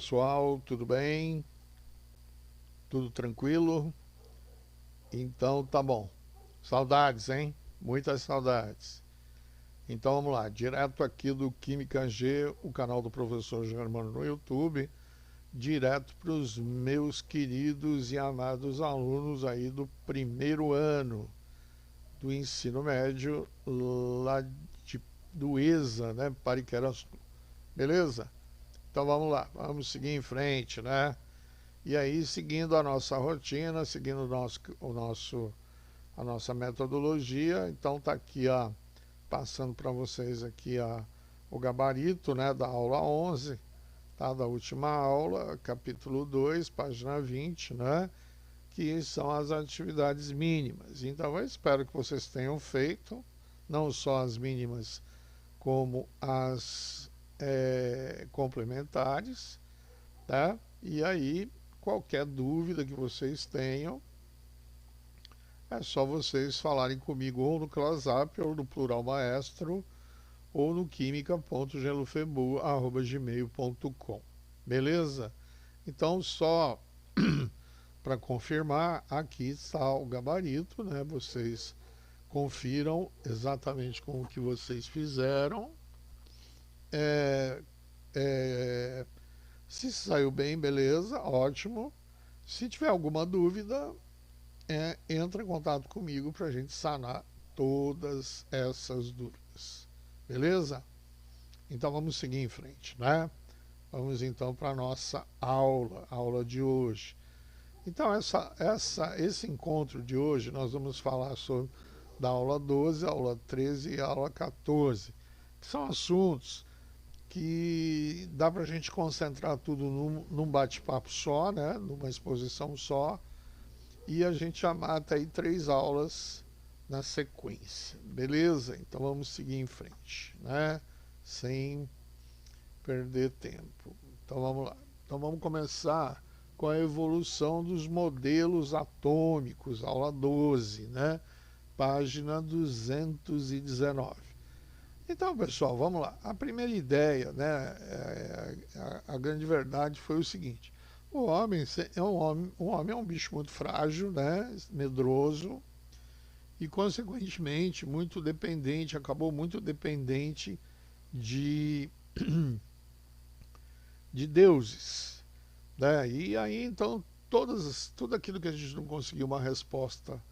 pessoal, tudo bem? Tudo tranquilo? Então tá bom. Saudades, hein? Muitas saudades. Então vamos lá, direto aqui do Química G, o canal do professor Germano no YouTube, direto para os meus queridos e amados alunos aí do primeiro ano do ensino médio lá do ESA, né? Pariquera, beleza? Então vamos lá, vamos seguir em frente, né? E aí, seguindo a nossa rotina, seguindo a nossa metodologia, então tá aqui, ó, passando para vocês aqui o gabarito, né, da aula 11, tá, da última aula, capítulo 2, página 20, né, que são as atividades mínimas. Então eu espero que vocês tenham feito, não só as mínimas, como as complementares, tá? E aí, qualquer dúvida que vocês tenham, é só vocês falarem comigo ou no ClassApp, ou no Plural Maestro, ou no química.gelofebu@gmail.com. Beleza? Então, só para confirmar, aqui está o gabarito, né? Vocês confiram exatamente com o que vocês fizeram. É, é, se saiu bem, beleza, ótimo. Se tiver alguma dúvida, entra em contato comigo para a gente sanar todas essas dúvidas. Beleza? Então vamos seguir em frente, né? Vamos então para a nossa aula de hoje. Então esse encontro de hoje nós vamos falar sobre da aula 12, aula 13 e aula 14, que são assuntos que dá para a gente concentrar tudo num bate-papo só, né? Numa exposição só, e a gente já mata aí 3 aulas na sequência, beleza? Então vamos seguir em frente, né? Sem perder tempo. Então vamos lá. Então vamos começar com a evolução dos modelos atômicos, aula 12, né? Página 219. Então, pessoal, vamos lá. A primeira ideia, né? A grande verdade foi o seguinte: o homem é um bicho muito frágil, né? Medroso e, consequentemente, muito dependente, acabou muito dependente de, de deuses, né? E aí, então, tudo aquilo que a gente não conseguiu uma resposta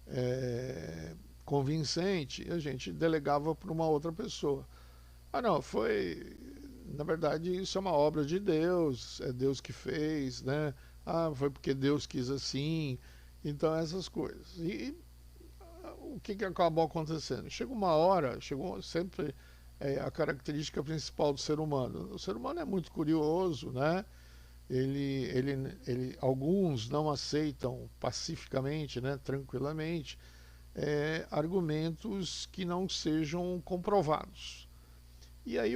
é, convincente, a gente delegava para uma outra pessoa. Ah, não, foi. Na verdade, isso é uma obra de Deus, é Deus que fez, né? Ah, foi porque Deus quis assim. Então, essas coisas. E o que acabou acontecendo? Chega uma hora, chegou sempre a característica principal do ser humano. O ser humano é muito curioso, né? Alguns não aceitam pacificamente, né, tranquilamente, argumentos que não sejam comprovados. E aí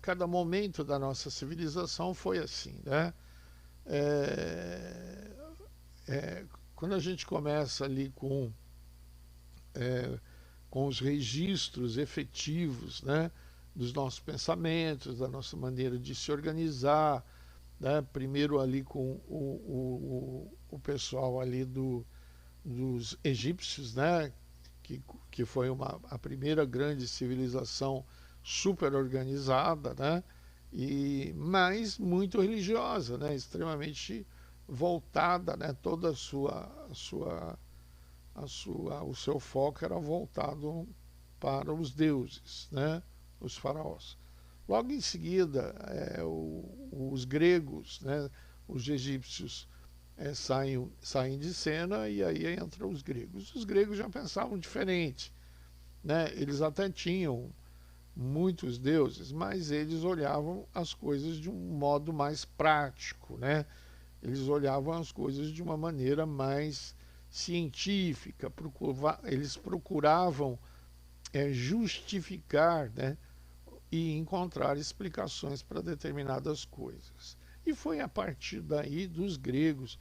cada momento da nossa civilização foi assim, né? É, quando a gente começa ali é, com os registros efetivos, né, dos nossos pensamentos, da nossa maneira de se organizar, né, primeiro ali com o pessoal ali dos egípcios, né, que foi a primeira grande civilização super organizada, né, mas muito religiosa, né, extremamente voltada, né, toda o seu foco era voltado para os deuses, né, os faraós. Logo em seguida, os gregos, né, os egípcios saem de cena e aí entram os gregos. Os gregos já pensavam diferente, né? Eles até tinham muitos deuses, mas eles olhavam as coisas de um modo mais prático, né? Eles olhavam as coisas de uma maneira mais científica, eles procuravam justificar, né, e encontrar explicações para determinadas coisas. E foi a partir daí dos gregos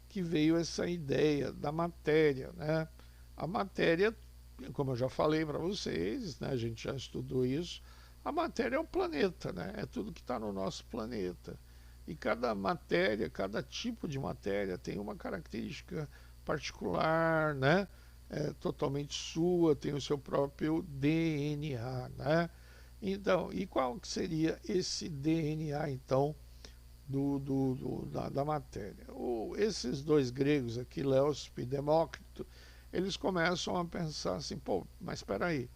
que veio essa ideia da matéria, né? A matéria, como eu já falei para vocês, né, a gente já estudou isso, A matéria é o planeta, né? É tudo que está no nosso planeta. E cada matéria, cada tipo de matéria tem uma característica particular, né? É totalmente sua, tem o seu próprio DNA, né? Então, e qual que seria esse DNA, então, da matéria? Esses dois gregos aqui, Leucipo e Demócrito, eles começam a pensar assim, pô, mas espera aí,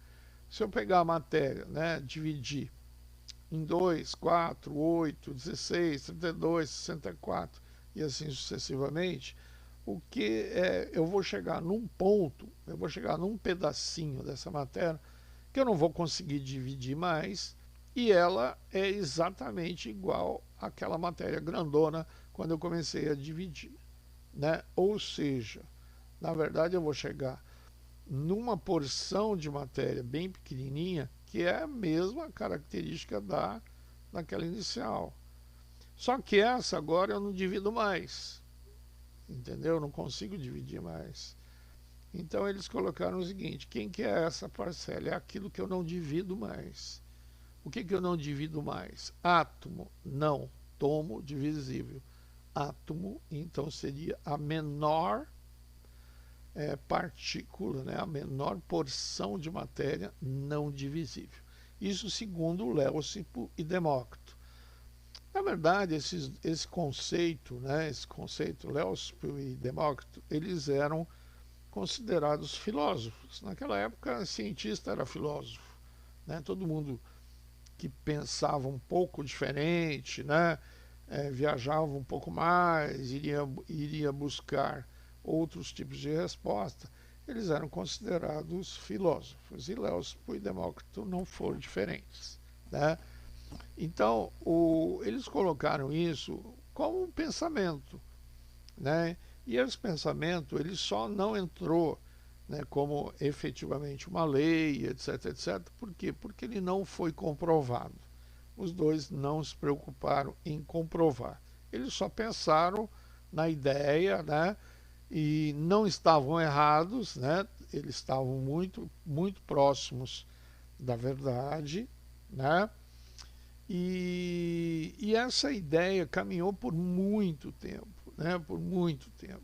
se eu pegar a matéria, né, dividir em 2, 4, 8, 16, 32, 64 e assim sucessivamente, o que eu vou chegar num ponto, eu vou chegar num pedacinho dessa matéria que eu não vou conseguir dividir mais e ela é exatamente igual àquela matéria grandona quando eu comecei a dividir, né? Ou seja, na verdade eu vou chegar numa porção de matéria bem pequenininha que é a mesma característica daquela inicial. Só que essa agora eu não divido mais, entendeu? Eu não consigo dividir mais. Então eles colocaram o seguinte: quem que é essa parcela? É aquilo que eu não divido mais. O que eu não divido mais? Átomo, não. Tomo, divisível. Átomo, então seria a menor partícula, né? A menor porção de matéria não divisível. Isso segundo Leucipo e Demócrito. Na verdade, esse conceito, né, esse conceito, Leucipo e Demócrito, eles eram considerados filósofos. Naquela época, cientista era filósofo, né? Todo mundo que pensava um pouco diferente, né, viajava um pouco mais, iria buscar outros tipos de resposta, eles eram considerados filósofos. E Leucipo e Demócrito não foram diferentes, né? Então, eles colocaram isso como um pensamento, né? E esse pensamento ele só não entrou, né, como efetivamente uma lei, etc, etc. Por quê? Porque ele não foi comprovado. Os dois não se preocuparam em comprovar. Eles só pensaram na ideia, né? E não estavam errados, né? Eles estavam muito próximos da verdade, né? E essa ideia caminhou por muito tempo, né? Por muito tempo,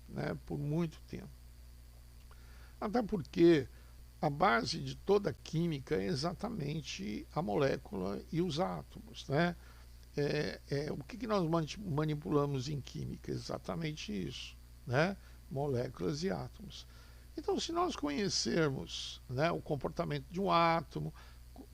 né? Por muito tempo. Até porque a base de toda a química é exatamente a molécula e os átomos, né? O que nós manipulamos em química? Exatamente isso, né? Moléculas e átomos. Então, se nós conhecermos, né, o comportamento de um átomo,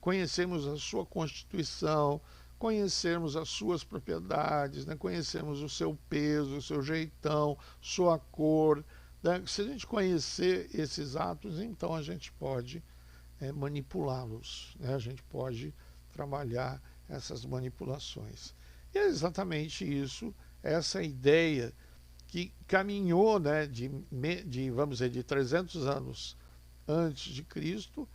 conhecermos a sua constituição, conhecermos as suas propriedades, né, conhecermos o seu peso, o seu jeitão, sua cor, né? Se a gente conhecer esses átomos, então a gente pode manipulá-los, né? A gente pode trabalhar essas manipulações. E é exatamente isso, essa ideia que caminhou, né, vamos dizer, de 300 anos antes de Cristo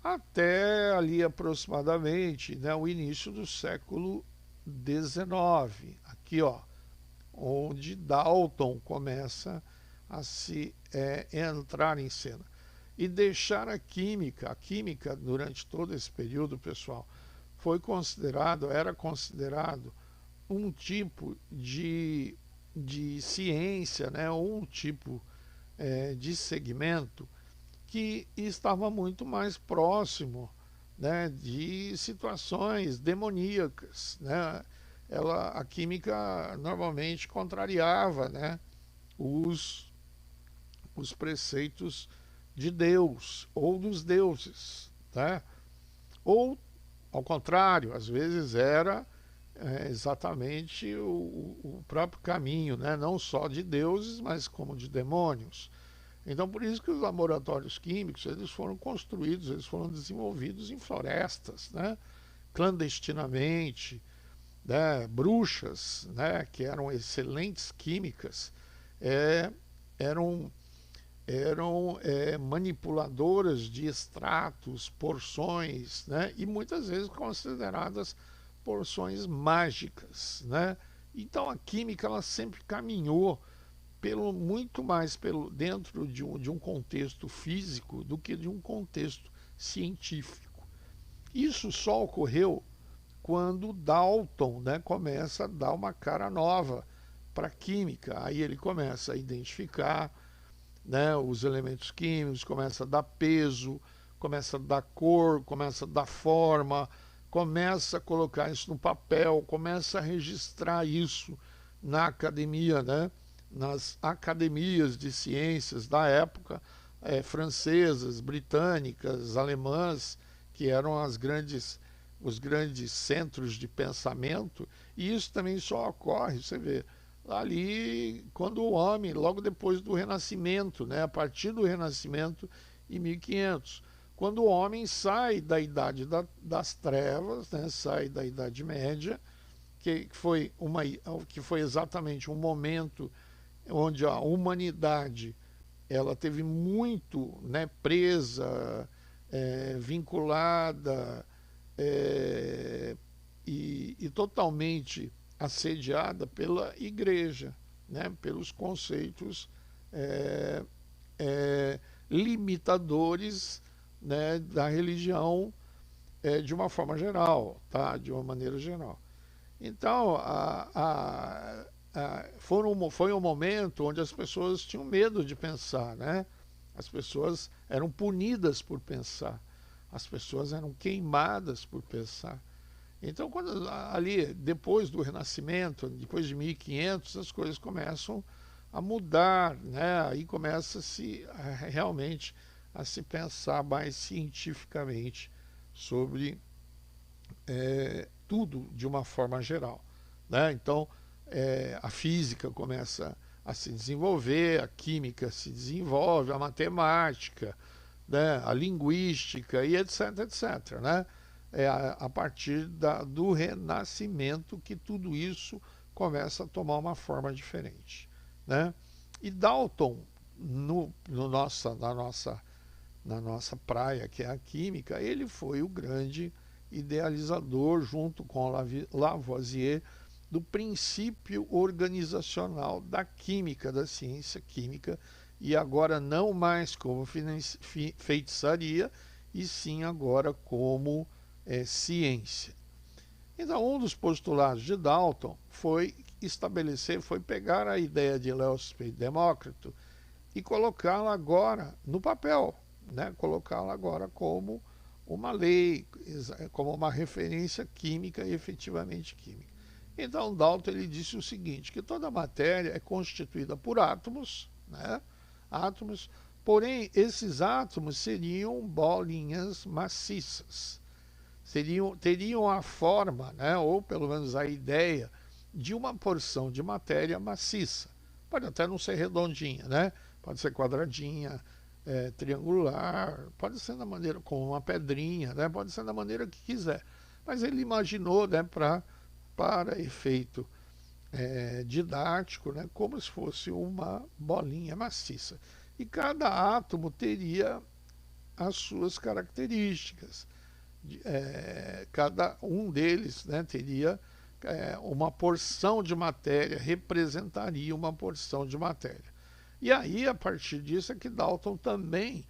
até ali aproximadamente, né, o início do século XIX. Aqui, ó, onde Dalton começa a se entrar em cena. E deixar a química durante todo esse período, pessoal, era considerado um tipo de ciência, né, ou um tipo de segmento que estava muito mais próximo, né, de situações demoníacas, né? A química normalmente contrariava, né, os preceitos de Deus ou dos deuses, né? Ou, ao contrário, às vezes era exatamente o próprio caminho, né? Não só de deuses, mas como de demônios. Então, por isso que os laboratórios químicos eles foram construídos, eles foram desenvolvidos em florestas, né? Clandestinamente, né? Bruxas, né? Que eram excelentes químicas, eram manipuladoras de extratos, porções, né? E muitas vezes consideradas porções mágicas, né? Então a química ela sempre caminhou muito mais dentro de um contexto físico do que de um contexto científico. Isso só ocorreu quando Dalton, né, começa a dar uma cara nova para a química. Aí ele começa a identificar, né, os elementos químicos, começa a dar peso, começa a dar cor, começa a dar forma, começa a colocar isso no papel, começa a registrar isso na academia, né, nas academias de ciências da época, francesas, britânicas, alemãs, que eram os grandes centros de pensamento, e isso também só ocorre, você vê, ali quando o homem, logo depois do Renascimento, né, a partir do Renascimento em 1500, quando o homem sai da idade das trevas, né, sai da Idade Média, que foi exatamente um momento onde a humanidade ela teve muito, né, presa, vinculada, e totalmente assediada pela igreja, né, pelos conceitos é, limitadores, né, da religião, de uma forma geral, tá? De uma maneira geral. Então, foi um momento onde as pessoas tinham medo de pensar, né? As pessoas eram punidas por pensar, as pessoas eram queimadas por pensar. Então, quando ali, depois do Renascimento, depois de 1500, as coisas começam a mudar, né? Aí começa-se realmente a se pensar mais cientificamente sobre tudo de uma forma geral, né? Então, a física começa a se desenvolver, a química se desenvolve, a matemática, né? A linguística e etc, etc, né? A partir do Renascimento que tudo isso começa a tomar uma forma diferente, né? E Dalton, na nossa praia, que é a química, ele foi o grande idealizador, junto com Lavoisier, do princípio organizacional da química, da ciência química, e agora não mais como feitiçaria, e sim agora como ciência. Então, um dos postulados de Dalton foi pegar a ideia de Leucippe e Demócrito e colocá-la agora no papel, né? Colocá-la agora como uma lei, como uma referência química, efetivamente química. Então, Dalton ele disse o seguinte, que toda matéria é constituída por átomos, né? Átomos, porém esses átomos seriam bolinhas maciças, teriam a forma, né? Ou pelo menos a ideia de uma porção de matéria maciça. Pode até não ser redondinha, né? Pode ser quadradinha, triangular, pode ser da maneira como uma pedrinha, né? Pode ser da maneira que quiser. Mas ele imaginou, né, para efeito didático, né, como se fosse uma bolinha maciça. E cada átomo teria as suas características. Cada um deles, né, teria uma porção de matéria, representaria uma porção de matéria. E aí, a partir disso, é que Dalton também,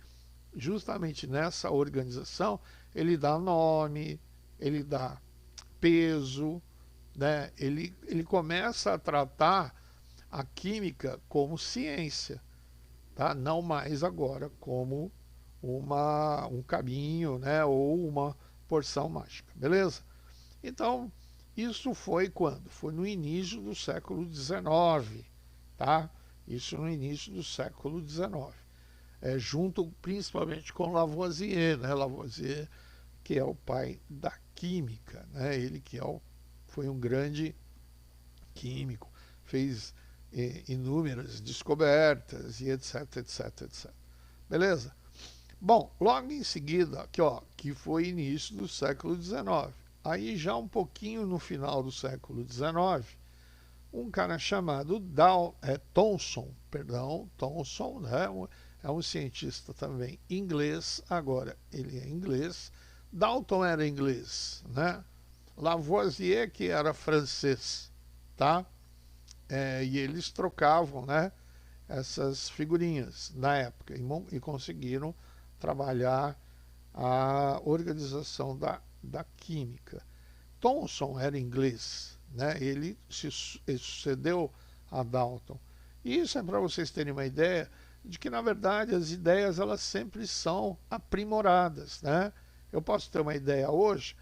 justamente nessa organização, ele dá nome, ele dá peso, né? Ele começa a tratar a química como ciência, tá? Não mais agora como um caminho, né? Ou uma porção mágica, beleza? Então, isso foi quando? Foi no início do século XIX, tá? Isso no início do século XIX, junto principalmente com Lavoisier, né? Lavoisier, que é o pai da química, né? Ele que foi um grande químico, fez inúmeras descobertas e etc, etc, etc. Beleza? Bom, logo em seguida, aqui, ó, que foi início do século XIX. Aí já um pouquinho no final do século XIX, um cara chamado Thomson, né? É um cientista também inglês, agora ele é inglês. Dalton era inglês, né? Lavoisier que era francês, tá? E eles trocavam, né, essas figurinhas na época e conseguiram trabalhar a organização da química. Thomson era inglês, né? Ele se sucedeu a Dalton. E isso é para vocês terem uma ideia de que, na verdade, as ideias elas sempre são aprimoradas, né? Eu posso ter uma ideia hoje,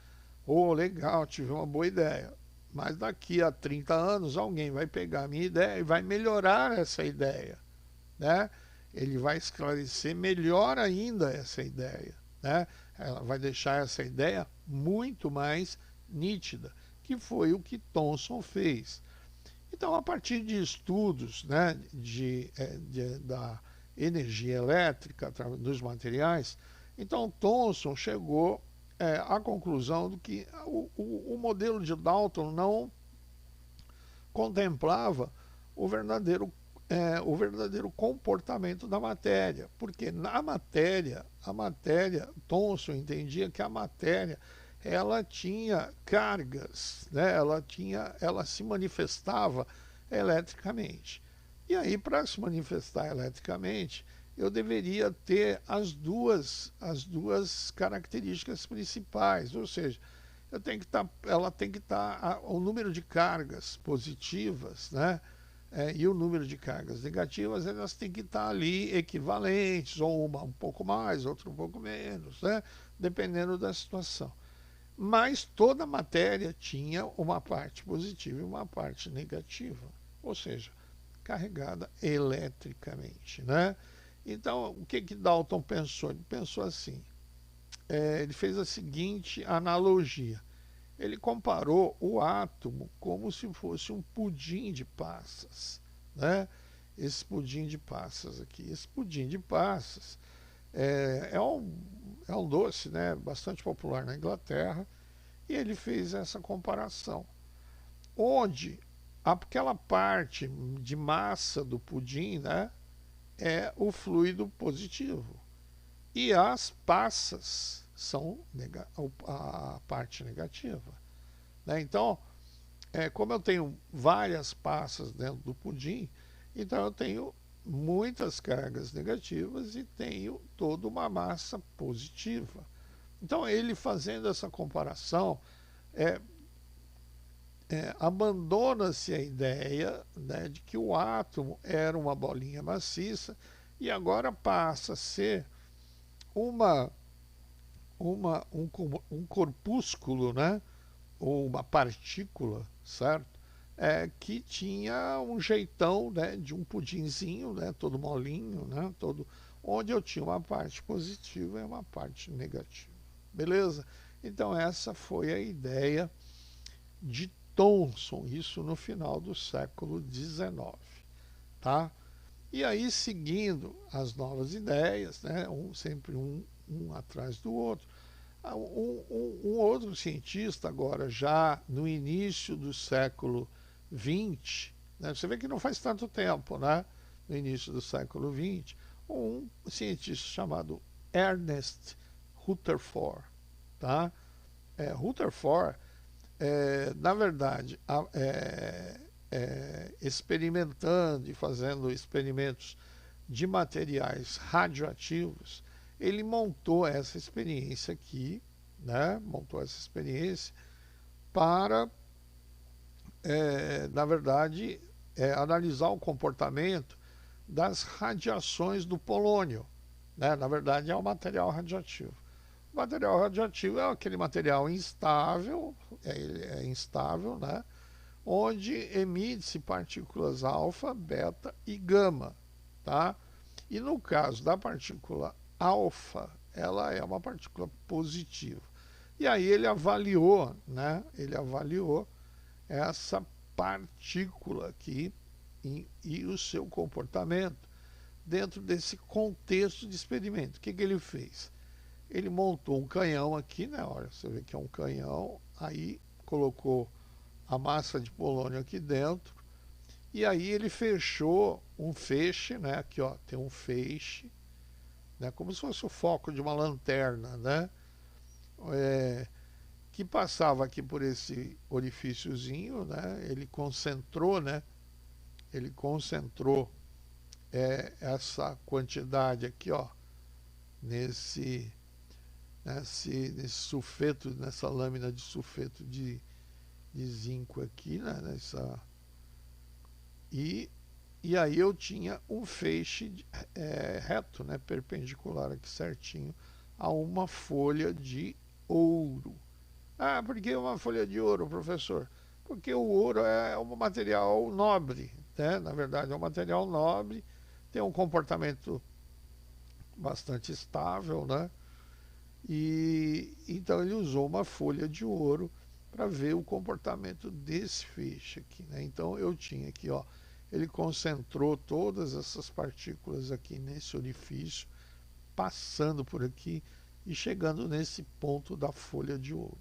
legal, tive uma boa ideia, mas daqui a 30 anos alguém vai pegar a minha ideia e vai melhorar essa ideia, né? Ele vai esclarecer melhor ainda essa ideia, né? Ela vai deixar essa ideia muito mais nítida, que foi o que Thomson fez. Então, a partir de estudos, né, da energia elétrica dos materiais, então Thomson chegou à conclusão de que o modelo de Dalton não contemplava o verdadeiro comportamento da matéria, porque na matéria, Thomson entendia que a matéria ela tinha cargas, né? Ela se manifestava eletricamente. E aí, para se manifestar eletricamente, eu deveria ter as duas características principais, ou seja, ela tem que estar o número de cargas positivas, né? E o número de cargas negativas, elas têm que estar ali equivalentes, ou uma um pouco mais, outra um pouco menos, né? Dependendo da situação. Mas toda a matéria tinha uma parte positiva e uma parte negativa, ou seja, carregada eletricamente, né? Então, o que Dalton pensou? Ele pensou assim, ele fez a seguinte analogia. Ele comparou o átomo como se fosse um pudim de passas, né? Esse pudim de passas aqui. Esse pudim de passas é um doce, né, bastante popular na Inglaterra, e ele fez essa comparação, onde aquela parte de massa do pudim, né, é o fluido positivo, e as passas são a parte negativa, né? Então, como eu tenho várias passas dentro do pudim, então eu tenho muitas cargas negativas e tenho toda uma massa positiva. Então, ele fazendo essa comparação, abandona-se a ideia, né, de que o átomo era uma bolinha maciça e agora passa a ser uma, um corpúsculo, né, ou uma partícula, certo? Que tinha um jeitão, né, de um pudinzinho, né, todo molinho, né, onde eu tinha uma parte positiva e uma parte negativa. Beleza? Então essa foi a ideia de Thomson, isso no final do século XIX, tá? E aí, seguindo as novas ideias, né, sempre um atrás do outro, um outro cientista agora, já no início do século XX, né, você vê que não faz tanto tempo, né, no início do século XX, um cientista chamado Ernest Rutherford, tá? Rutherford, na verdade, experimentando e fazendo experimentos de materiais radioativos, ele montou essa experiência aqui, né? Montou essa experiência para, na verdade, analisar o comportamento das radiações do polônio, né? Na verdade, é um material radioativo. O material radioativo é aquele material instável, instável, né? Onde emite-se partículas alfa, beta e gama, tá? E no caso da partícula alfa, ela é uma partícula positiva. E aí ele avaliou, né? Ele avaliou essa partícula aqui e o seu comportamento dentro desse contexto de experimento. O que ele fez? Ele montou um canhão aqui, né? Olha, você vê que é um canhão, aí colocou a massa de polônio aqui dentro, e aí ele fechou um feixe, né? Aqui, ó, tem um feixe, né? Como se fosse o foco de uma lanterna, né? Que passava aqui por esse orifíciozinho, né? Ele concentrou, né? Ele concentrou essa quantidade aqui, ó, nesse nesse sulfeto, nessa lâmina de sulfeto de zinco aqui, né? E aí eu tinha um feixe reto, né? Perpendicular aqui certinho a uma folha de ouro. Ah, por que uma folha de ouro, professor? Porque o ouro é um material nobre, né? Na verdade é um material nobre, tem um comportamento bastante estável, né? E então ele usou uma folha de ouro para ver o comportamento desse feixe aqui, né? Então eu tinha aqui, ó, ele concentrou todas essas partículas aqui nesse orifício, passando por aqui e chegando nesse ponto da folha de ouro,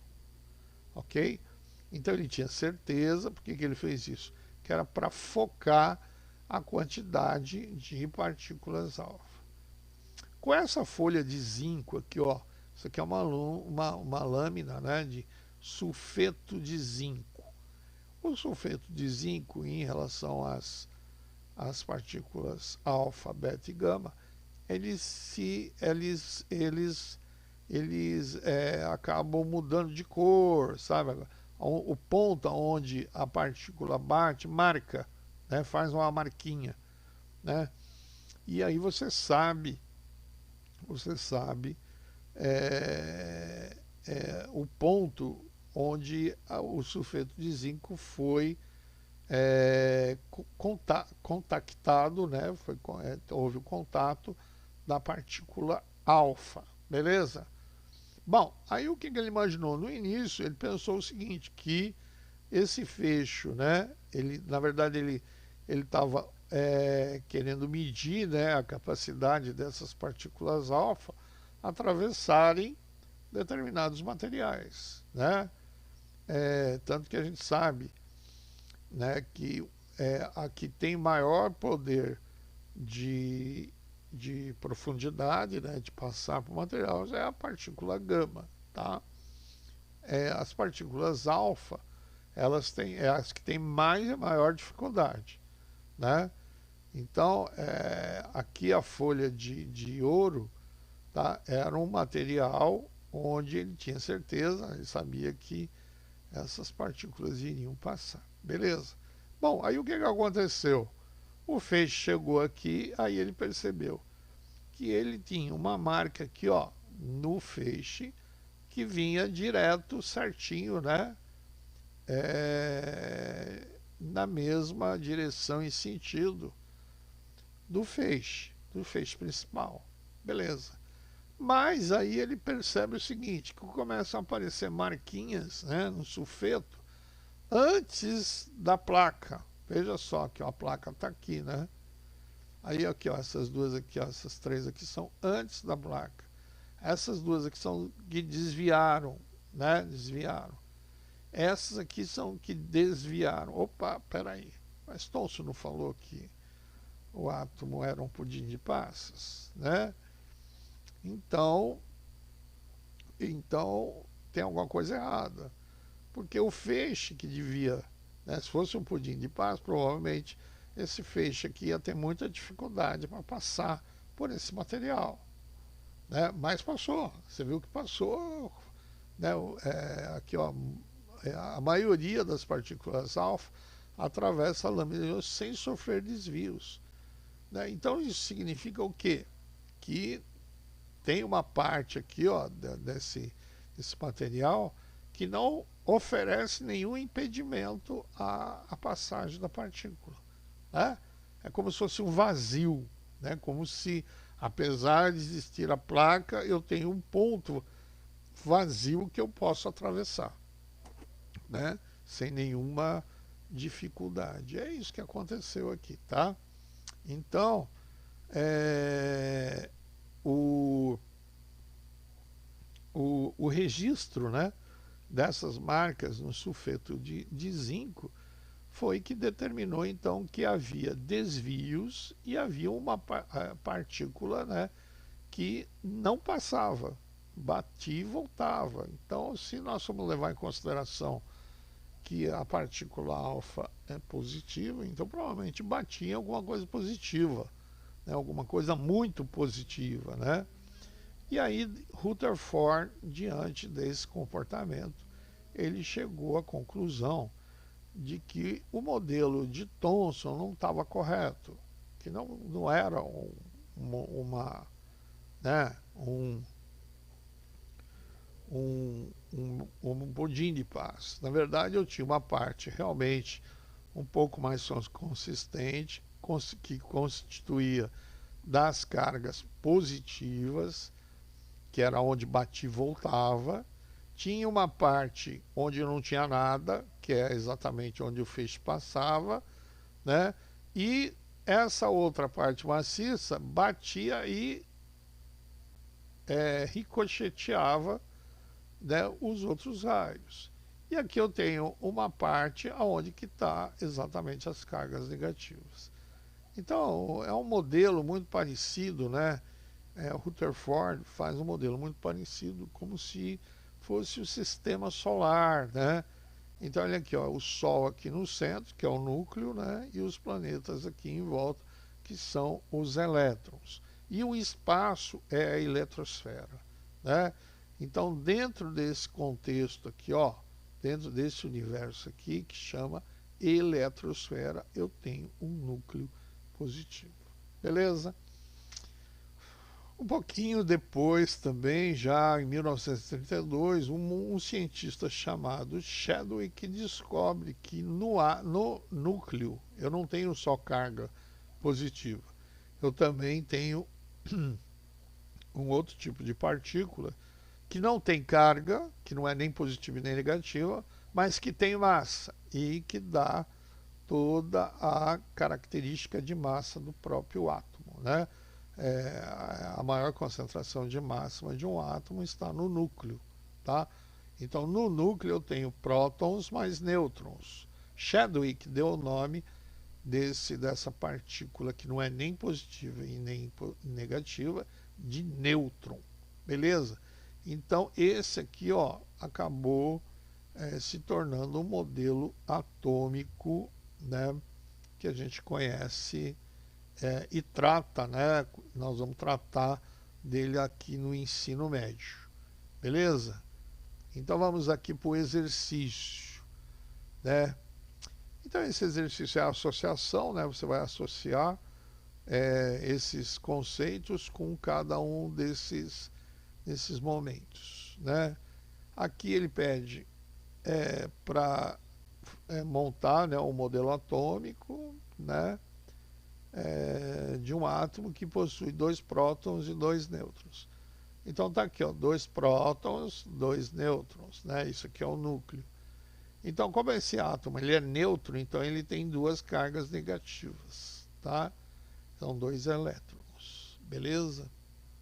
ok? Então ele tinha certeza, por que ele fez isso? Que era para focar a quantidade de partículas alfa. Com essa folha de zinco aqui, ó, isso aqui é uma lâmina, né, de sulfeto de zinco. O sulfeto de zinco, em relação às partículas alfa, beta e gama, eles acabam mudando de cor, sabe? O ponto onde a partícula bate marca, né, faz uma marquinha, né? E aí você sabe o ponto onde o sulfeto de zinco foi contactado, né? Houve o contato da partícula alfa, beleza? Bom, aí o que ele imaginou? No início ele pensou o seguinte, que esse fecho, né? Na verdade ele estava querendo medir, né, a capacidade dessas partículas alfa atravessarem determinados materiais, né? Tanto que a gente sabe, né, que a que tem maior poder de profundidade, né, de passar por materiais, é a partícula gama, tá? As partículas alfa, elas têm as que têm mais e maior dificuldade, né? Então, aqui a folha de ouro, tá, era um material onde ele tinha certeza, ele sabia que essas partículas iriam passar. Beleza. Bom, aí o que aconteceu? O feixe chegou aqui, aí ele percebeu que ele tinha uma marca aqui, ó, no feixe, que vinha direto, certinho, né? Na mesma direção e sentido do feixe principal. Beleza. Mas aí ele percebe o seguinte, que começam a aparecer marquinhas, né, no sulfeto antes da placa. Veja só que a placa está aqui, né? Aí aqui, ó, essas duas aqui, ó, essas três aqui são antes da placa. Essas duas aqui são que desviaram, né? Desviaram. Essas aqui são que desviaram. Opa, peraí. Mas Thomson não falou que o átomo era um pudim de passas, né? Então tem alguma coisa errada. Porque o feixe que devia, né, se fosse um pudim de passas, provavelmente esse feixe aqui ia ter muita dificuldade para passar por esse material, né? Mas passou, você viu que passou, né? Aqui, ó, a maioria das partículas alfa atravessa a lâmina de ouro sem sofrer desvios, né? Então isso significa o quê? Que tem uma parte aqui, ó, desse material que não oferece nenhum impedimento à passagem da partícula, né? É como se fosse um vazio, né? Como se, apesar de existir a placa, eu tenho um ponto vazio que eu posso atravessar, né? Sem nenhuma dificuldade. É isso que aconteceu aqui, tá? Então, o registro, né, dessas marcas no sulfeto de zinco foi que determinou então que havia desvios e havia uma partícula, né, que não passava, batia e voltava. Então, se nós formos levar em consideração que a partícula alfa é positiva, então provavelmente batia em alguma coisa positiva, né, alguma coisa muito positiva, né? E aí Rutherford, diante desse comportamento, ele chegou à conclusão de que o modelo de Thomson não estava correto, que não era né, um pudim de paz. Na verdade, eu tinha uma parte realmente um pouco mais consistente, que constituía das cargas positivas, que era onde bati e voltava. Tinha uma parte onde não tinha nada, que é exatamente onde o feixe passava, né? E essa outra parte maciça batia e ricocheteava, né, os outros raios. E aqui eu tenho uma parte onde que está exatamente as cargas negativas. Então é um modelo muito parecido, né? O Rutherford faz um modelo muito parecido, como se fosse o sistema solar, né? Então olha aqui, ó, o Sol aqui no centro, que é o núcleo, né? E os planetas aqui em volta, que são os elétrons. E o espaço é a eletrosfera, né? Então dentro desse contexto aqui, ó, dentro desse universo aqui, que chama eletrosfera, eu tenho um núcleo positivo. Beleza? Um pouquinho depois também, já em 1932, um cientista chamado Chadwick descobre que no núcleo eu não tenho só carga positiva, eu também tenho um outro tipo de partícula que não tem carga, que não é nem positiva nem negativa, mas que tem massa e que dá toda a característica de massa do próprio átomo, né? A maior concentração de massa de um átomo está no núcleo, tá? Então, no núcleo eu tenho prótons mais nêutrons. Chadwick deu o nome dessa partícula que não é nem positiva e nem negativa, de nêutron, beleza? Então, esse aqui, ó, acabou se tornando um modelo atômico, né, que a gente conhece e trata, né? Nós vamos tratar dele aqui no ensino médio, beleza? Então vamos aqui para o exercício, né? Então esse exercício é a associação, né? Você vai associar esses conceitos com cada um desses momentos, né? Aqui ele pede para montar, né, um modelo atômico, né? De um átomo que possui 2 prótons e 2 nêutrons. Então tá aqui, ó, 2 prótons, 2 nêutrons, né? Isso aqui é o núcleo. Então, como esse átomo ele é neutro, então ele tem 2 cargas negativas, tá? São 2 elétrons, beleza?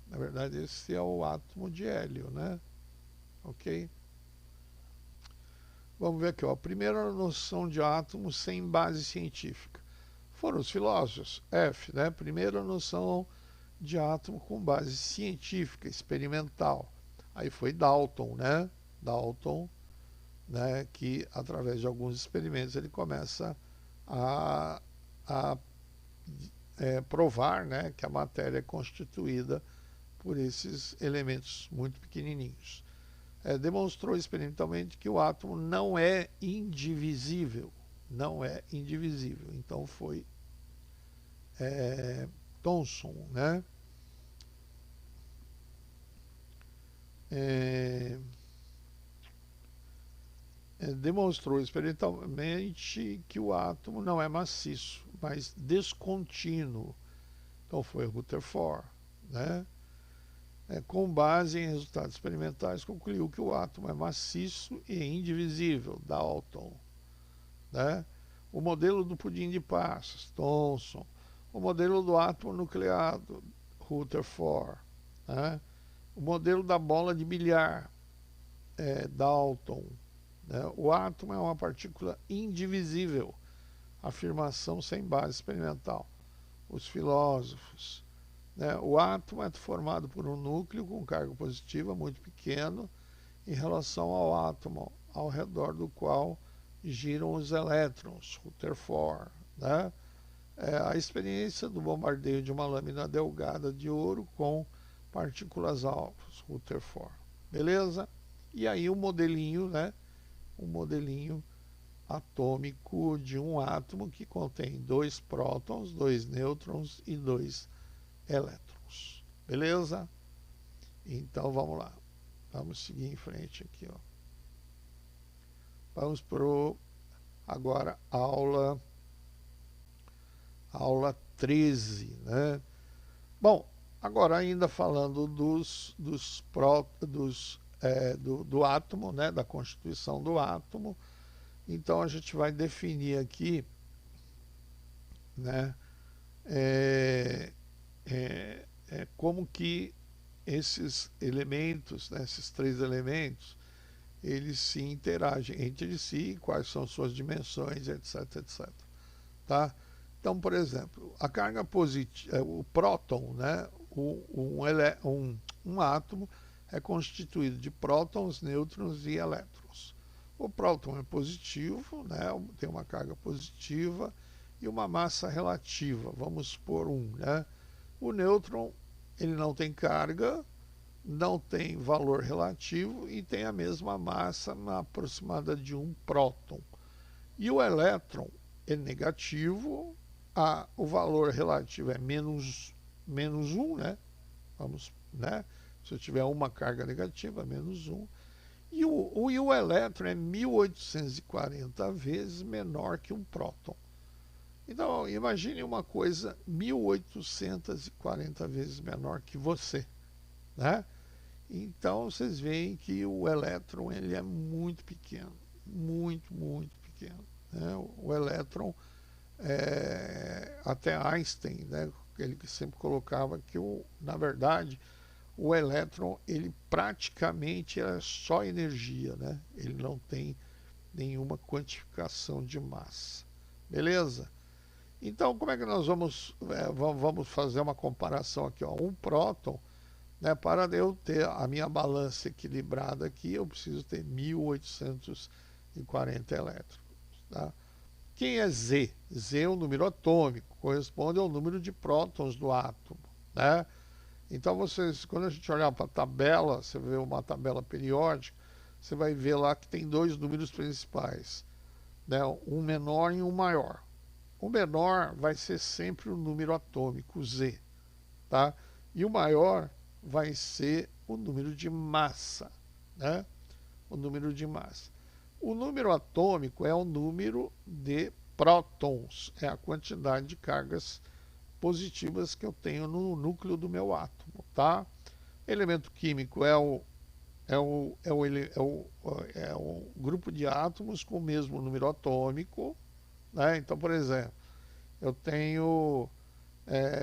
Na verdade, esse é o átomo de hélio, né? Ok? Vamos ver aqui, ó, a primeira noção de átomo sem base científica. Foram os filósofos, F, né? Primeira noção de átomo com base científica, experimental. Aí foi Dalton, né? Dalton, né? Que através de alguns experimentos ele começa a provar, né? Que a matéria é constituída por esses elementos muito pequenininhos. Demonstrou experimentalmente que o átomo não é indivisível. Não é indivisível. Então foi Thomson, né? Demonstrou experimentalmente que o átomo não é maciço, mas descontínuo. Então foi Rutherford, né? Com base em resultados experimentais, concluiu que o átomo é maciço e indivisível, Dalton, né? O modelo do pudim de passas, Thomson. O modelo do átomo nucleado, Rutherford, né? O modelo da bola de bilhar, Dalton, né? O átomo é uma partícula indivisível, afirmação sem base experimental, os filósofos, né? O átomo é formado por um núcleo com carga positiva muito pequeno em relação ao átomo ao redor do qual giram os elétrons, Rutherford, né? A experiência do bombardeio de uma lâmina delgada de ouro com partículas alfas, Rutherford. Beleza? E aí o modelinho, né? O modelinho atômico de um átomo que contém 2 prótons, 2 nêutrons e 2 elétrons. Beleza? Então vamos lá. Vamos seguir em frente aqui, ó. Vamos pro agora aula 13, né? Bom, agora ainda falando do átomo, né? Da constituição do átomo. Então a gente vai definir aqui, né? Como que esses elementos, né, esses 3 elementos, eles se interagem entre si, quais são suas dimensões, etc, etc. Tá? Então, por exemplo, a carga positiva, o próton, né, um átomo é constituído de prótons, nêutrons e elétrons. O próton é positivo, né, tem uma carga positiva e uma massa relativa, vamos supor 1. Né? O nêutron, ele não tem carga, não tem valor relativo e tem a mesma massa aproximada de um próton. E o elétron é negativo, o valor relativo é menos 1, né? Vamos, né? Se eu tiver uma carga negativa, menos 1. E o elétron é 1840 vezes menor que um próton. Então, imagine uma coisa 1840 vezes menor que você, né? Então, vocês veem que o elétron ele é muito pequeno, muito, muito pequeno. Né? O elétron, até Einstein, né? Ele sempre colocava que, na verdade, o elétron ele praticamente é só energia, né? Ele não tem nenhuma quantificação de massa. Beleza? Então, como é que nós vamos fazer uma comparação aqui? Ó? Um próton, né, para eu ter a minha balança equilibrada aqui, eu preciso ter 1840 elétrons. Tá? Quem é Z? Z é um número atômico, corresponde ao número de prótons do átomo. Né? Então, quando a gente olhar para a tabela, você vê uma tabela periódica, você vai ver lá que tem 2 números principais, né? Um menor e um maior. O menor vai ser sempre o número atômico, Z. Tá? E o maior vai ser o número de massa, né? O número de massa. O número atômico é o número de prótons, é a quantidade de cargas positivas que eu tenho no núcleo do meu átomo, tá? Elemento químico é o grupo de átomos com o mesmo número atômico, né? Então, por exemplo, eu tenho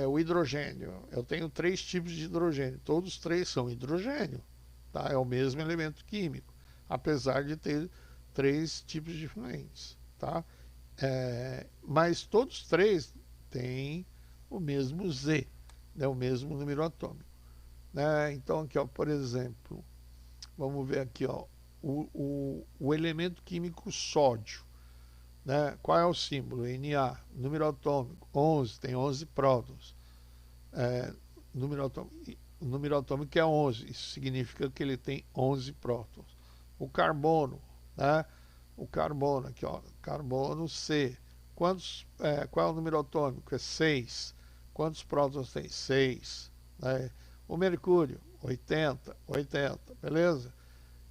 o hidrogênio. Eu tenho 3 tipos de hidrogênio. Todos 3 são hidrogênio. Tá? É o mesmo elemento químico, apesar de ter 3 tipos diferentes. Tá? Mas todos 3 têm o mesmo Z, né? O mesmo número atômico. Né? Então, aqui, ó, por exemplo, vamos ver aqui, ó, o elemento químico sódio. Né? Qual é o símbolo? Na, número atômico 11, tem 11 prótons. Número atômico é 11, isso significa que ele tem 11 prótons. O carbono, né? O carbono aqui, ó, carbono C. Qual é o número atômico? É 6. Quantos prótons tem? 6. Né? O mercúrio, 80, beleza?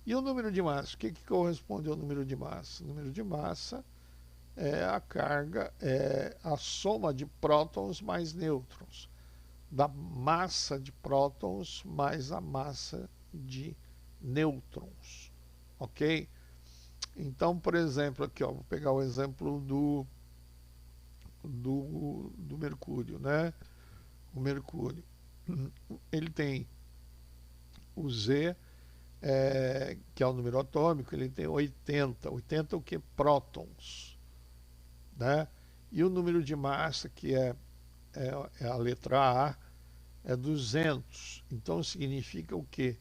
E o número de massa? O que corresponde ao número de massa? O número de massa é a carga, a soma de prótons mais nêutrons, da massa de prótons mais a massa de nêutrons, ok? Então, por exemplo, aqui, ó, vou pegar o exemplo do mercúrio, né? O mercúrio, ele tem o Z, que é o número atômico, ele tem 80 o que? Prótons. Né? E o número de massa, que é a letra A, é 200. Então significa o quê?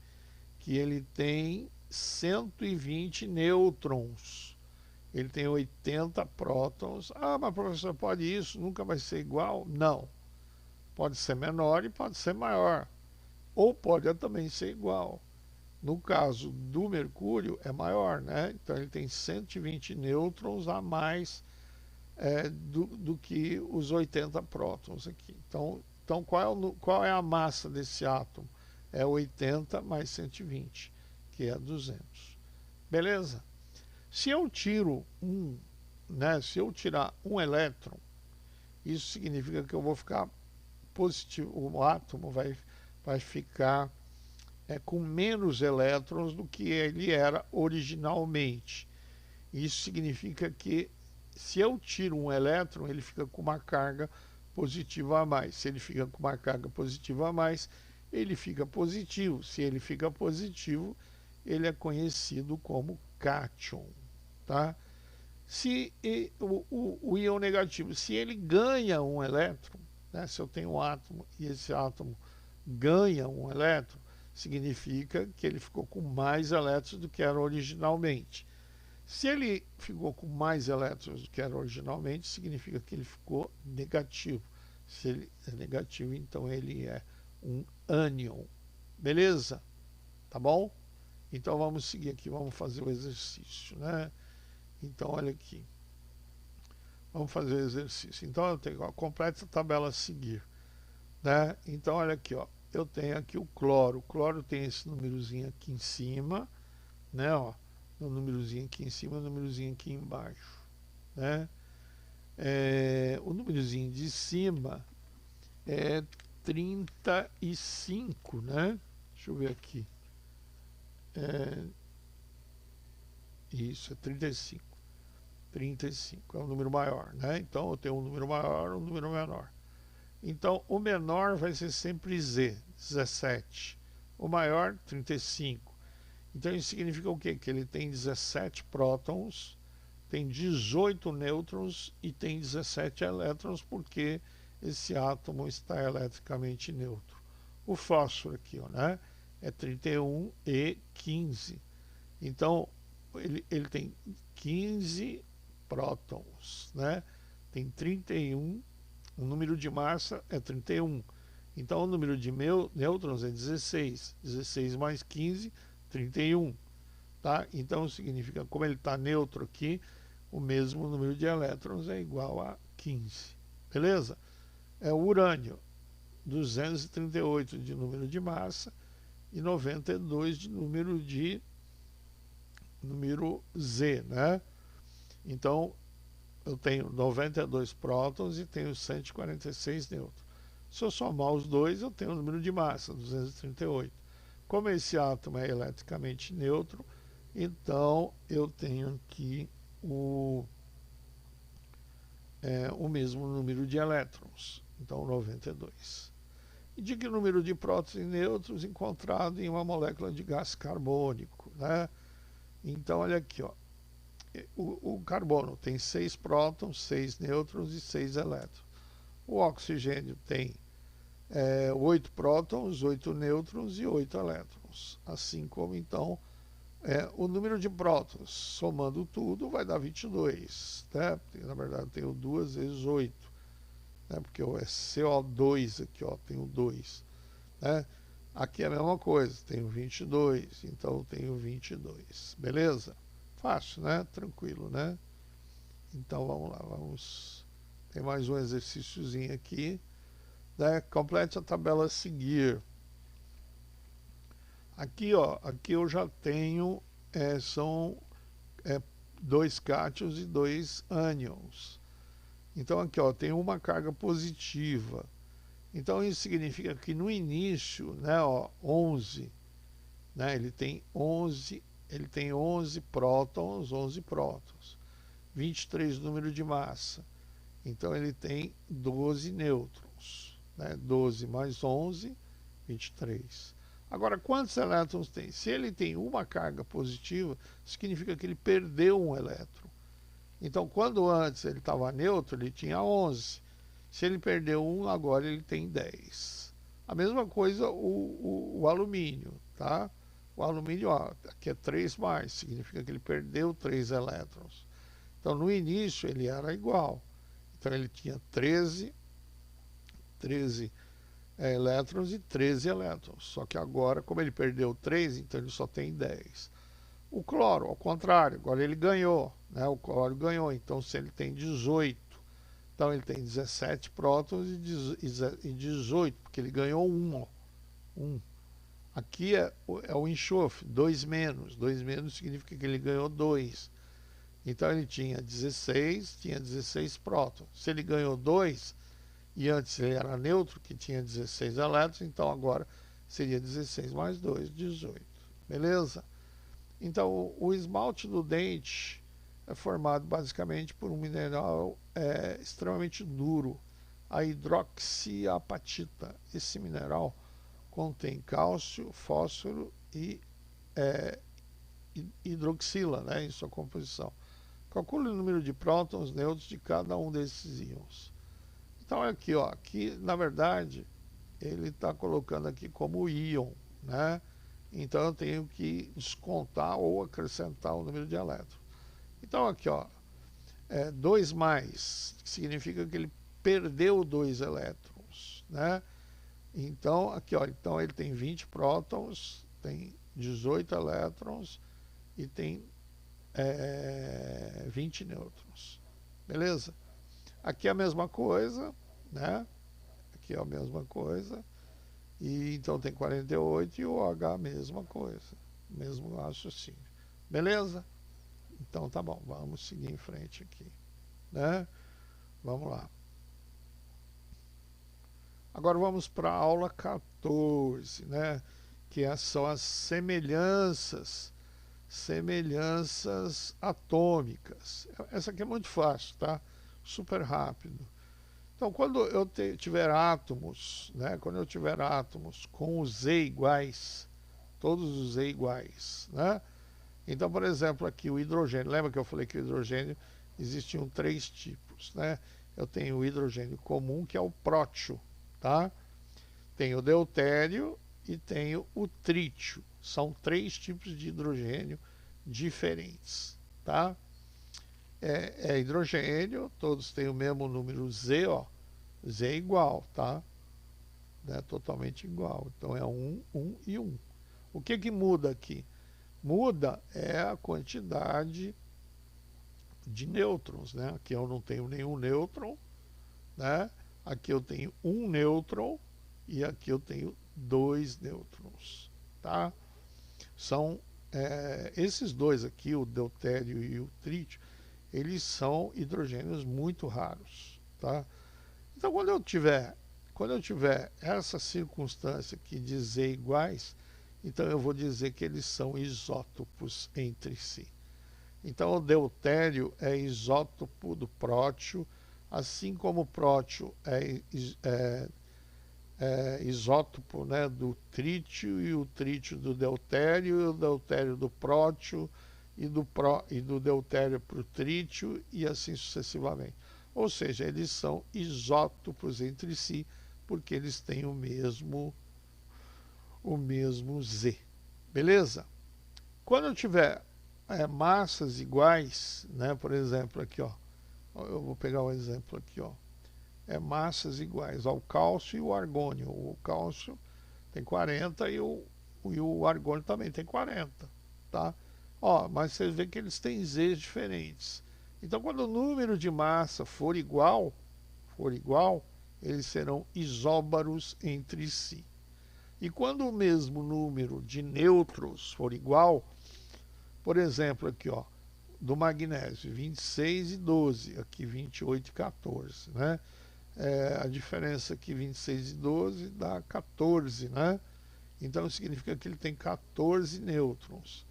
Que ele tem 120 nêutrons. Ele tem 80 prótons. Ah, mas professor, pode isso? Nunca vai ser igual? Não. Pode ser menor e pode ser maior. ou pode também ser igual. No caso do mercúrio é maior, né? Então ele tem 120 nêutrons a mais do que os 80 prótons aqui. Então qual é a massa desse átomo? É 80 mais 120, que é 200. Beleza? Se eu tiro se eu tirar um elétron, isso significa que eu vou ficar positivo, o átomo vai ficar com menos elétrons do que ele era originalmente. Isso significa que se eu tiro um elétron, ele fica com uma carga positiva a mais. Se ele fica com uma carga positiva a mais, ele fica positivo. Se ele fica positivo, ele é conhecido como cátion, tá? Se o íon negativo, se ele ganha um elétron, né, se eu tenho um átomo e esse átomo ganha um elétron, significa que ele ficou com mais elétrons do que era originalmente. Se ele ficou com mais elétrons do que era originalmente, significa que ele ficou negativo. Se ele é negativo, então ele é um ânion. Beleza? Tá bom? Então vamos seguir aqui, vamos fazer o exercício, né? Então olha aqui. Vamos fazer o exercício. Então eu tenho, completa a tabela a seguir, né? Então olha aqui, ó. Eu tenho aqui o cloro. O cloro tem esse númerozinho aqui em cima, né? Ó, o númerozinho aqui em cima, o númerozinho aqui embaixo, né? O númerozinho de cima é 35, né? Deixa eu ver aqui. Isso, é 35. 35 é um número maior, né? Então eu tenho um número maior, um número menor. Então o menor vai ser sempre Z, 17. O maior, 35. Então isso significa o quê? Que ele tem 17 prótons, tem 18 nêutrons e tem 17 elétrons, porque esse átomo está eletricamente neutro. O fósforo aqui, ó, né? É 31 e 15. Então ele tem 15 prótons, né? Tem 31, o número de massa é 31. Então o número de nêutrons é 16. 16 mais 15, 31. Tá? Então significa, como ele está neutro aqui, o mesmo número de elétrons é igual a 15. Beleza? É o urânio, 238 de número de massa e 92 de número Z, né? Então eu tenho 92 prótons e tenho 146 nêutrons. Se eu somar os dois, eu tenho o número de massa, 238. Como esse átomo é eletricamente neutro, então eu tenho aqui o mesmo número de elétrons, então 92. E de que número de prótons e nêutrons encontrado em uma molécula de gás carbônico, né? Então olha aqui, ó. O carbono tem 6 prótons, 6 nêutrons e 6 elétrons. O oxigênio tem 8 prótons, 8 nêutrons e 8 elétrons. Assim como, então, o número de prótons, somando tudo, vai dar 22. Né? Na verdade, eu tenho 2 vezes 8. Né? Porque é CO2 aqui, ó, tenho 2. Né? Aqui é a mesma coisa, tenho 22, então eu tenho 22. Beleza? Fácil, né? Tranquilo, né? Então vamos lá, tem mais um exercíciozinho aqui, né? Complete a tabela a seguir. Aqui, ó, aqui eu já tenho, são 2 cátions e 2 ânions. Então aqui, ó, tem uma carga positiva. Então isso significa que no início, né, ó, 11, né, ele tem 11 prótons, 23 número de massa. Então ele tem 12 nêutrons, né? 12 mais 11, 23. Agora, quantos elétrons tem? Se ele tem uma carga positiva, significa que ele perdeu um elétron. Então, quando antes ele estava neutro, ele tinha 11. Se ele perdeu um, agora ele tem 10. A mesma coisa o alumínio, tá? O alumínio, ó, aqui é 3 mais, significa que ele perdeu 3 elétrons. Então, no início, ele era igual. Então, ele tinha 13 elétrons e 13 elétrons. Só que agora, como ele perdeu 3, então ele só tem 10. O cloro, ao contrário, agora ele ganhou, né? O cloro ganhou, então se ele tem 18, então ele tem 17 prótons e 18, porque ele ganhou 1. Ó, 1. Aqui é o enxofre, 2 menos. 2 menos significa que ele ganhou 2. Então ele tinha 16 prótons. Se ele ganhou 2, e antes ele era neutro, que tinha 16 elétrons, então agora seria 16 mais 2, 18. Beleza? Então o esmalte do dente é formado basicamente por um mineral extremamente duro, a hidroxiapatita. Esse mineral contém cálcio, fósforo e hidroxila, né, em sua composição. Calcule o número de prótons, nêutrons de cada um desses íons. Então aqui, ó, aqui na verdade ele está colocando aqui como íon, né? Então eu tenho que descontar ou acrescentar o número de elétrons. Então aqui, ó, 2 mais, significa que ele perdeu 2 elétrons, né? Então aqui, ó, então ele tem 20 prótons, tem 18 elétrons e tem 20 nêutrons. Beleza? Aqui é a mesma coisa, né? Aqui é a mesma coisa. E então tem 48 e o H a mesma coisa. Mesmo raciocínio. Beleza? Então tá bom, vamos seguir em frente aqui, né? Vamos lá. Agora vamos para a aula 14, né? Que são as semelhanças atômicas. Essa aqui é muito fácil, tá? Super rápido. Então, quando eu tiver átomos, né? Quando eu tiver átomos com os Z iguais, todos os Z iguais, né? Então, por exemplo, aqui o hidrogênio. Lembra que eu falei que o hidrogênio existiam 3 tipos, né? Eu tenho o hidrogênio comum, que é o prótio, tá? Tenho o deutério e tenho o trítio. São 3 tipos de hidrogênio diferentes, tá? É hidrogênio, todos têm o mesmo número Z, ó. Z é igual, tá? Né? Totalmente igual. Então é 1, 1 e 1. O que muda aqui? Muda é a quantidade de nêutrons, né? Aqui eu não tenho nenhum nêutron, né? Aqui eu tenho um nêutron e aqui eu tenho 2 nêutrons, tá? São esses dois aqui, o deutério e o trítio, eles são hidrogênios muito raros, tá? Então quando eu tiver essa circunstância aqui de Z iguais, então eu vou dizer que eles são isótopos entre si. Então o deutério é isótopo do prótio, assim como o prótio é isótopo, né, do trítio, e o trítio do deutério, e o deutério do prótio, e do deutério para o trítio, e assim sucessivamente. Ou seja, eles são isótopos entre si, porque eles têm o mesmo Z. Beleza? Quando eu tiver massas iguais, né, por exemplo, aqui, ó, eu vou pegar um exemplo aqui, ó, massas iguais ao cálcio e o argônio. O cálcio tem 40 e o argônio também tem 40, tá? Ó, mas você vê que eles têm Z's diferentes. Então, quando o número de massa for igual, eles serão isóbaros entre si. E quando o mesmo número de nêutrons for igual, por exemplo, aqui, ó, do magnésio, 26 e 12, aqui 28 e 14, né? A diferença aqui, 26 e 12, dá 14, né? Então significa que ele tem 14 nêutrons.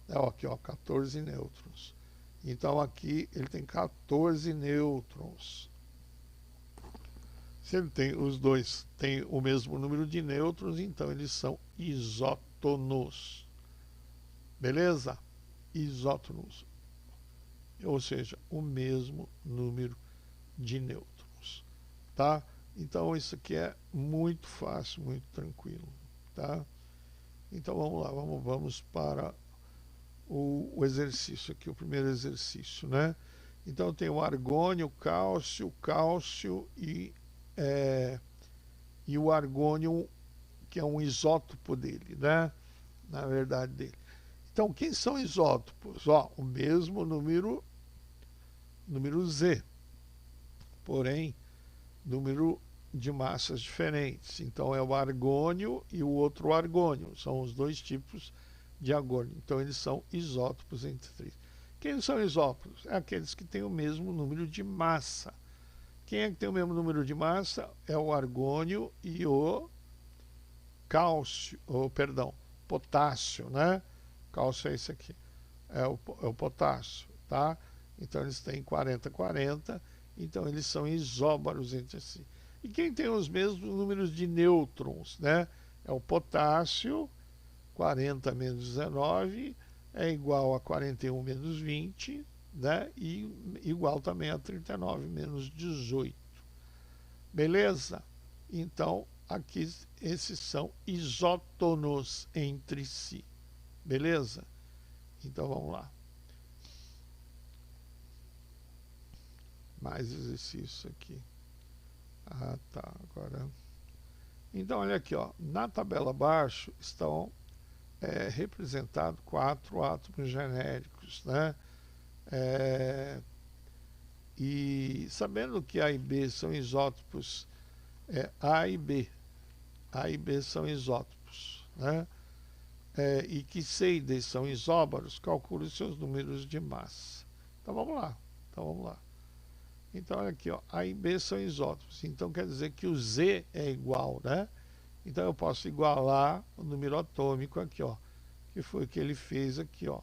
Aqui, ó, 14 nêutrons. Então aqui ele tem 14 nêutrons. Se ele tem, os dois têm o mesmo número de nêutrons, então eles são isótonos. Beleza? Isótonos. Ou seja, o mesmo número de nêutrons. Tá? Então isso aqui é muito fácil, muito tranquilo. Tá? Então vamos lá, vamos para o exercício aqui, o primeiro exercício, né? Então tem o argônio, cálcio e o argônio, que é um isótopo dele, né? Na verdade dele. Então, quem são isótopos? Ó, o mesmo número Z, porém, número de massas diferentes. Então, é o argônio e o outro argônio. São os dois tipos de argônio. Então, eles são isótopos entre três. Quem são isótopos? É aqueles que têm o mesmo número de massa. Quem é que tem o mesmo número de massa? É o argônio e o cálcio, ou perdão, potássio, né? Cálcio é esse aqui, é o potássio, tá? Então eles têm 40-40, então eles são isóbaros entre si. E quem tem os mesmos números de nêutrons, né? É o potássio, 40 menos 19 é igual a 41 menos 20, né? E igual também a 39 menos 18. Beleza? Então, aqui esses são isótonos entre si. Beleza? Então vamos lá. Mais exercício aqui. Ah, tá. Agora. Então, olha aqui, ó. Na tabela abaixo estão representados 4 átomos genéricos, né? E sabendo que A e B são isótopos, A e B são isótopos, né? E que C e D são isóbaros, calcule os seus números de massa. Então vamos lá. Então olha aqui, ó, A e B são isótopos. Então quer dizer que o Z é igual, né? Então eu posso igualar o número atômico aqui, ó, que foi o que ele fez aqui, ó.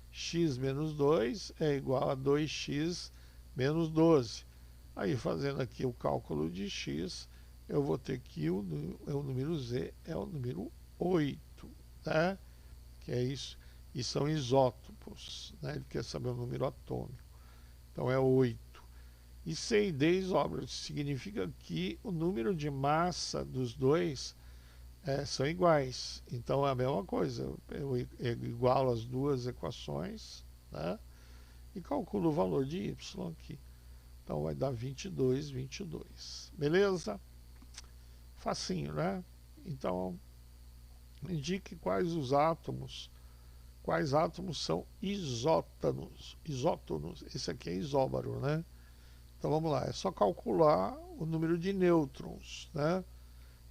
X menos 2 é igual a 2x menos 12. Aí fazendo aqui o cálculo de x, eu vou ter que o número Z é o número 8, né? Que é isso. E são isótopos, né? Ele quer saber o número atômico. Então é 8. E C e D isóbaros significa que o número de massa dos dois são iguais. Então é a mesma coisa. Eu igualo as duas equações, né? E calculo o valor de Y aqui. Então vai dar 22, 22. Beleza? Facinho, né? Então, indique quais átomos são isótonos. Esse aqui é isóbaro, né? Então vamos lá, é só calcular o número de nêutrons, né?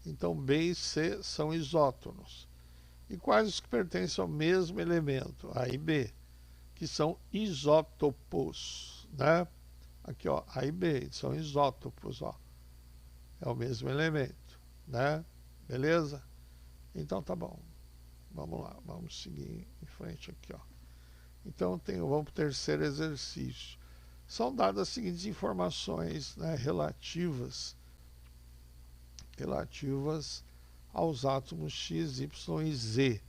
Então B e C são isótonos. E quais os que pertencem ao mesmo elemento, A e B, que são isótopos, né? Aqui, ó, A e B são isótopos, ó. É o mesmo elemento, né? Beleza? Então tá bom. Vamos lá, vamos seguir em frente aqui, ó. Então vamos para o terceiro exercício. São dadas as seguintes informações, né, relativas aos átomos X, Y e Z.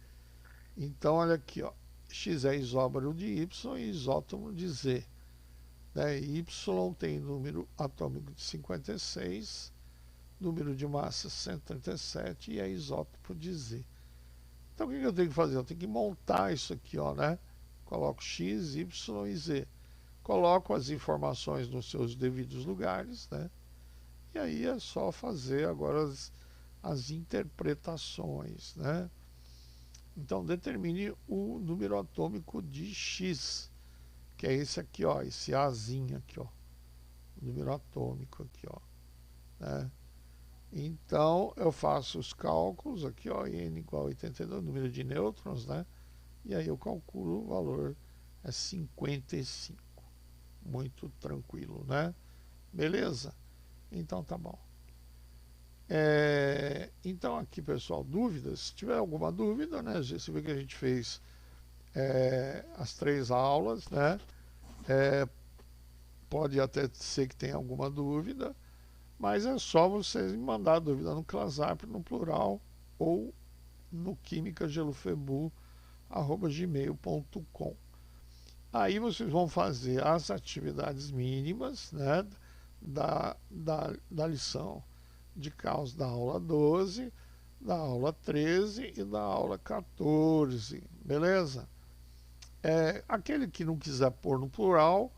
Então, olha aqui, ó, X é isóbaro de Y e isótomo de Z. Né? Y tem número atômico de 56, número de massa 137 e é isótopo de Z. Então, o que eu tenho que fazer? Eu tenho que montar isso aqui, ó, né? Coloco X, Y e Z. Coloco as informações nos seus devidos lugares, né? E aí é só fazer agora as interpretações, né? Então determine o número atômico de X, que é esse aqui, ó, esse Azinho aqui, ó, o número atômico aqui, ó, né? Então eu faço os cálculos aqui, ó, N igual a 82, número de nêutrons, né? E aí eu calculo o valor, é 55. Muito tranquilo, né? Beleza? Então tá bom. Então aqui, pessoal, dúvidas? Se tiver alguma dúvida, né? Você vê que a gente fez as 3 aulas, né? Pode até ser que tenha alguma dúvida, mas é só vocês me mandar a dúvida no Clasap, no plural, ou no quimicagelofebu@gmail.com. Aí vocês vão fazer as atividades mínimas, né, da lição de cálculo da aula 12, da aula 13 e da aula 14, beleza? Aquele que não quiser pôr no plural,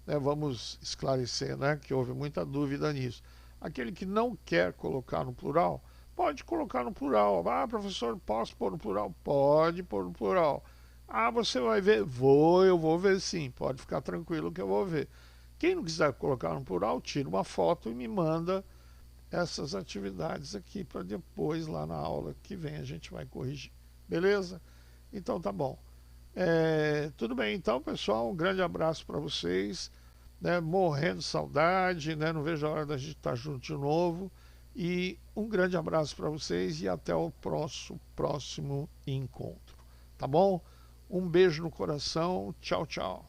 né, vamos esclarecer, né, que houve muita dúvida nisso. Aquele que não quer colocar no plural, pode colocar no plural. Ah, professor, posso pôr no plural? Pode pôr no plural. Ah, você vai ver? Eu vou ver sim. Pode ficar tranquilo que eu vou ver. Quem não quiser colocar no plural, tira uma foto e me manda essas atividades aqui para depois, lá na aula que vem, a gente vai corrigir. Beleza? Então tá bom. Tudo bem, então, pessoal, um grande abraço para vocês. Né, morrendo de saudade, né, não vejo a hora da gente estar junto de novo. E um grande abraço para vocês e até o próximo encontro. Tá bom? Um beijo no coração. Tchau, tchau.